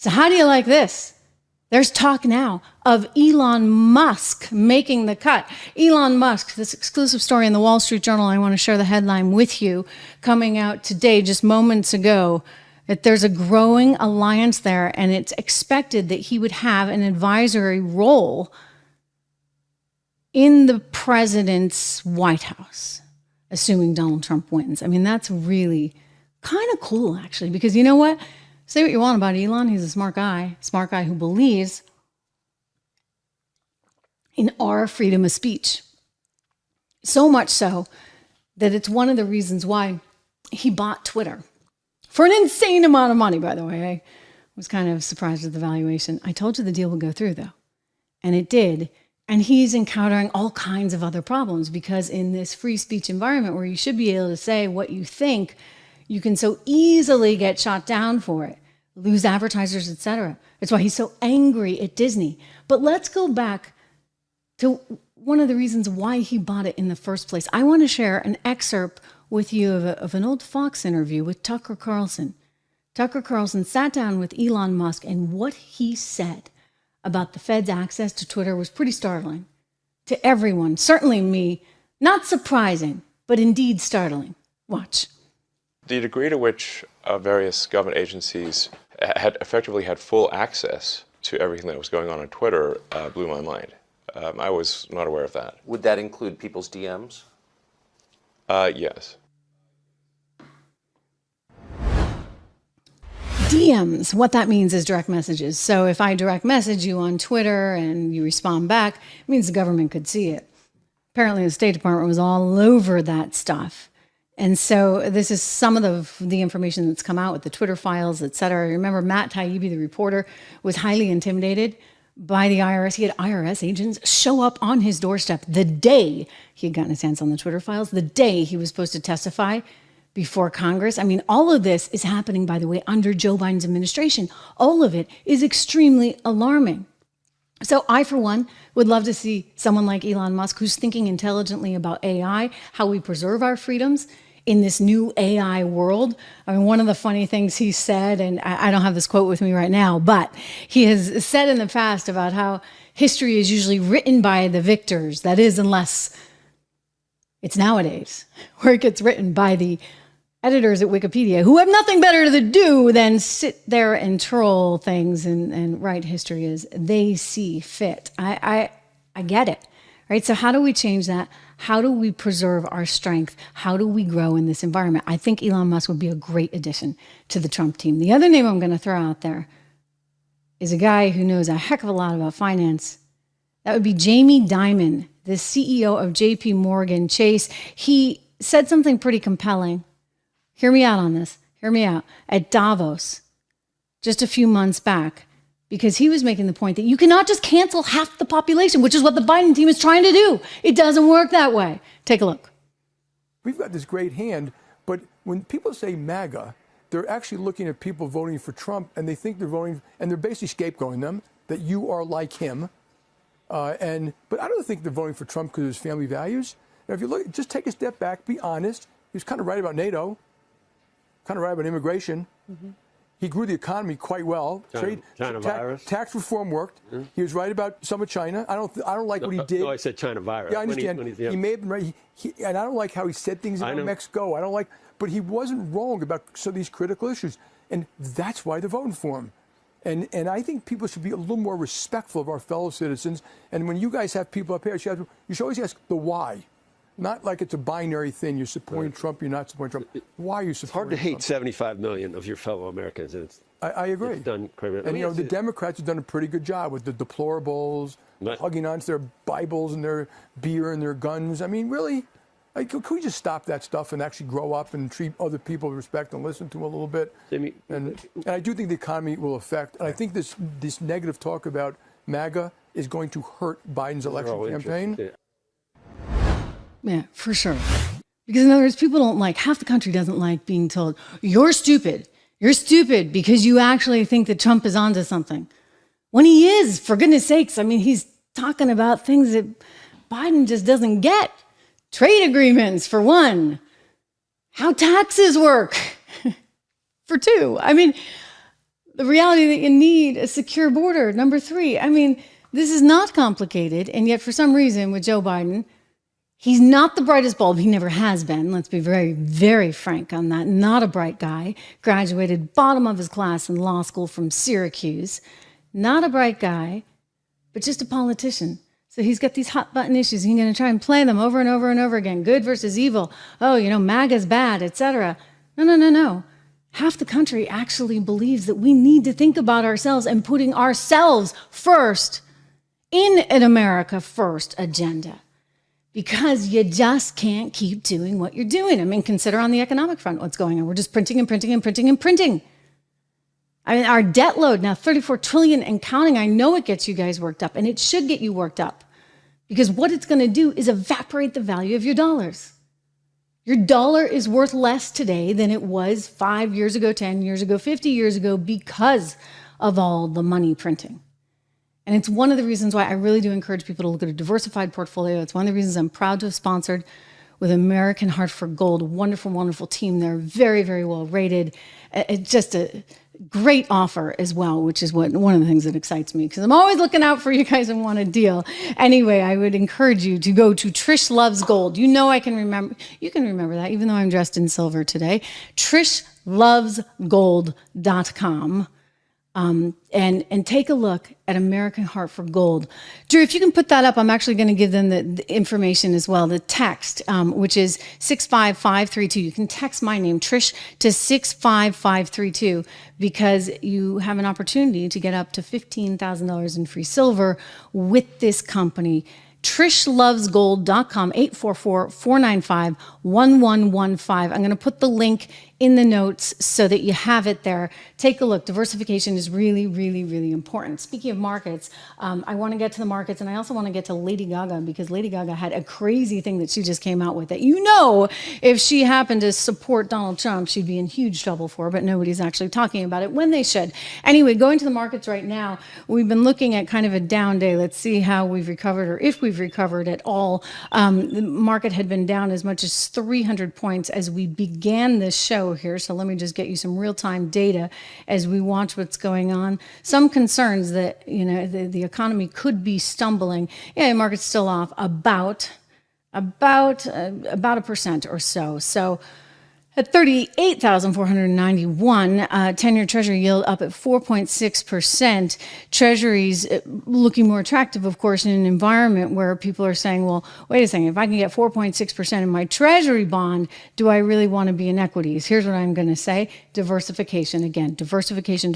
So how do you like this? There's talk now of Elon Musk making the cut. Elon Musk, this exclusive story in the Wall Street Journal, I want to share the headline with you, coming out today, just moments ago, that there's a growing alliance there, and it's expected that he would have an advisory role in the president's White House, assuming Donald Trump wins. I mean, that's really kind of cool, actually, because you know what? Say what you want about Elon. He's a smart guy who believes in our freedom of speech. So much so that it's one of the reasons why he bought Twitter for an insane amount of money, by the way. I was kind of surprised at the valuation. I told you the deal would go through, though, and it did. And he's encountering all kinds of other problems because in this free speech environment where you should be able to say what you think, you can so easily get shot down for it, lose advertisers, etc. It's why he's so angry at Disney. But let's go back to one of the reasons why he bought it in the first place. I want to share an excerpt with you of an old Fox interview with Tucker Carlson. Tucker Carlson sat down with Elon Musk, and what he said about the Fed's access to Twitter was pretty startling to everyone, certainly me. Not surprising, but indeed startling. Watch. The degree to which various government agencies had effectively had full access to everything that was going on Twitter blew my mind. I was not aware of that. Would that include people's DMs? Yes. DMs, what that means is direct messages. So if I direct message you on Twitter and you respond back, it means the government could see it. Apparently the State Department was all over that stuff. And so this is some of the information that's come out with the Twitter files, et cetera. Remember, Matt Taibbi, the reporter, was highly intimidated by the IRS. He had IRS agents show up on his doorstep the day he had gotten his hands on the Twitter files, the day he was supposed to testify before Congress. I mean, all of this is happening, by the way, under Joe Biden's administration. All of it is extremely alarming. So I, for one, would love to see someone like Elon Musk who's thinking intelligently about AI, how we preserve our freedoms in this new AI world. I mean, one of the funny things he said, and I don't have this quote with me right now, but he has said in the past about how history is usually written by the victors. That is, unless it's nowadays, where it gets written by the editors at Wikipedia, who have nothing better to do than sit there and troll things and write history as they see fit. I get it, right? So how do we change that? How do we preserve our strength? How do we grow in this environment? I think Elon Musk would be a great addition to the Trump team. The other name I'm going to throw out there is a guy who knows a heck of a lot about finance. That would be Jamie Dimon, the CEO of JP Morgan Chase. He said something pretty compelling. Hear me out on this. Hear me out. At Davos, just a few months back, because he was making the point that you cannot just cancel half the population, which is what the Biden team is trying to do. It doesn't work that way. Take a look. We've got this great hand, but when people say MAGA, they're actually looking at people voting for Trump, and they think they're voting, and they're basically scapegoating them, that you are like him. But I don't think they're voting for Trump because of his family values. Now, if you look, just take a step back, be honest. He was kind of right about NATO, kind of right about immigration. Mm-hmm. He grew the economy quite well. China virus. Tax reform worked. Mm-hmm. He was right about some of China. I don't like what he did. No, I said China virus. Yeah, I understand. He may have been right. And I don't like how he said things about Mexico. I don't like, but he wasn't wrong about some of these critical issues, and that's why they're voting for him. And I think people should be a little more respectful of our fellow citizens. And when you guys have people up here, you should always ask the why. Not like it's a binary thing. You're supporting Trump, you're not supporting Trump. Why are you supporting Trump? It's hard to hate 75 million of your fellow Americans. And I agree. It's done crazy. And, the Democrats have done a pretty good job with the deplorables, hugging onto their Bibles and their beer and their guns. I mean, really? Could we just stop that stuff and actually grow up and treat other people with respect and listen to them a little bit? And I do think the economy will affect. And I think this negative talk about MAGA is going to hurt Biden's election campaign. Yeah, for sure. Because in other words, people don't like, half the country doesn't like being told, you're stupid. You're stupid because you actually think that Trump is onto something. When he is, for goodness sakes. I mean, he's talking about things that Biden just doesn't get. Trade agreements, for one. How taxes work, for two. I mean, The reality that you need a secure border. Number 3, I mean, this is not complicated. And yet for some reason with Joe Biden, he's not the brightest bulb. He never has been. Let's be very, very frank on that. Not a bright guy. Graduated bottom of his class in law school from Syracuse. Not a bright guy, but just a politician. So he's got these hot button issues. He's going to try and play them over and over and over again. Good versus evil. Oh, MAGA's bad, etc. No. Half the country actually believes that we need to think about ourselves and putting ourselves first in an America First agenda, because you just can't keep doing what you're doing. I mean, consider on the economic front what's going on. We're just printing and printing and printing and printing. I mean, our debt load now, 34 trillion and counting. I know it gets you guys worked up, and it should get you worked up, because what it's going to do is evaporate the value of your dollars. Your dollar is worth less today than it was 5 years ago, 10 years ago, 50 years ago, because of all the money printing. And it's one of the reasons why I really do encourage people to look at a diversified portfolio. It's one of the reasons I'm proud to have sponsored with American Heart for Gold. Wonderful, wonderful team. They're very, very well rated. It's just a great offer as well, which is one of the things that excites me, because I'm always looking out for you guys and want a deal. Anyway, I would encourage you to go to Trish Loves Gold. I can remember, you can remember that even though I'm dressed in silver today. TrishLovesGold.com. And take a look at American Heart for Gold. Drew, if you can put that up, I'm actually going to give them the information as well, the text, which is 65532. You can text my name, Trish, to 65532, because you have an opportunity to get up to $15,000 in free silver with this company. TrishLovesGold.com, 844-495-1115. I'm going to put the link in the notes so that you have it there. Take a look. Diversification is really, really, really important. Speaking of markets, I want to get to the markets, and I also want to get to Lady Gaga, because Lady Gaga had a crazy thing that she just came out with that, if she happened to support Donald Trump, she'd be in huge trouble for, but nobody's actually talking about it when they should. Anyway, going to the markets right now, we've been looking at kind of a down day. Let's see how we've recovered, or if we've recovered at all. The market had been down as much as 300 points as we began this show here. So let me just get you some real-time data as we watch what's going on. Some concerns that, the economy could be stumbling. Yeah, the market's still off about 1% or so. So at 38,491, 10-year Treasury yield up at 4.6%. Treasuries looking more attractive, of course, in an environment where people are saying, well, wait a second, if I can get 4.6% in my Treasury bond, do I really want to be in equities? Here's what I'm going to say. Diversification. Again, diversification.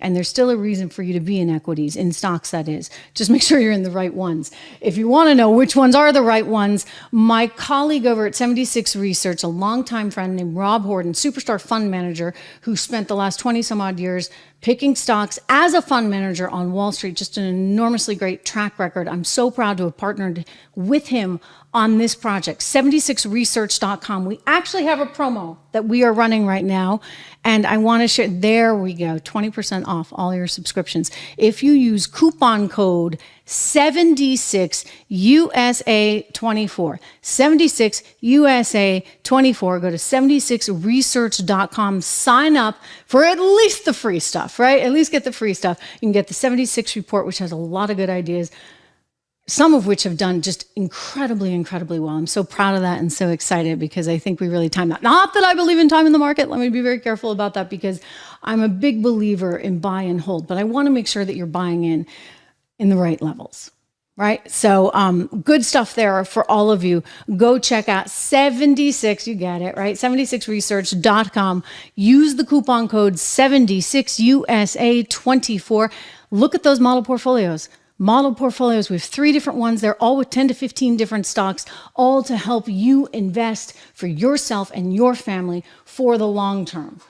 And there's still a reason for you to be in equities, in stocks, that is. Just make sure you're in the right ones. If you want to know which ones are the right ones, my colleague over at 76 Research, a longtime friend named Rob Horton, superstar fund manager who spent the last 20 some odd years picking stocks as a fund manager on Wall Street, just an enormously great track record. I'm so proud to have partnered with him on this project. 76research.com. We actually have a promo that we are running right now, and I want to share. There we go, 20% off all your subscriptions if you use coupon code 76USA24. 76USA24. Go to 76research.com. Sign up for at least the free stuff, right? At least get the free stuff. You can get the 76 report, which has a lot of good ideas, some of which have done just incredibly, incredibly well. I'm so proud of that and so excited, because I think we really timed that. Not that I believe in time in the market. Let me be very careful about that, because I'm a big believer in buy and hold, but I want to make sure that you're buying in the right levels, right? So good stuff there for all of you. Go check out 76, you get it, right? 76research.com. Use the coupon code 76USA24. Look at those model portfolios. Model portfolios, we have 3 different ones. They're all with 10 to 15 different stocks, all to help you invest for yourself and your family for the long term.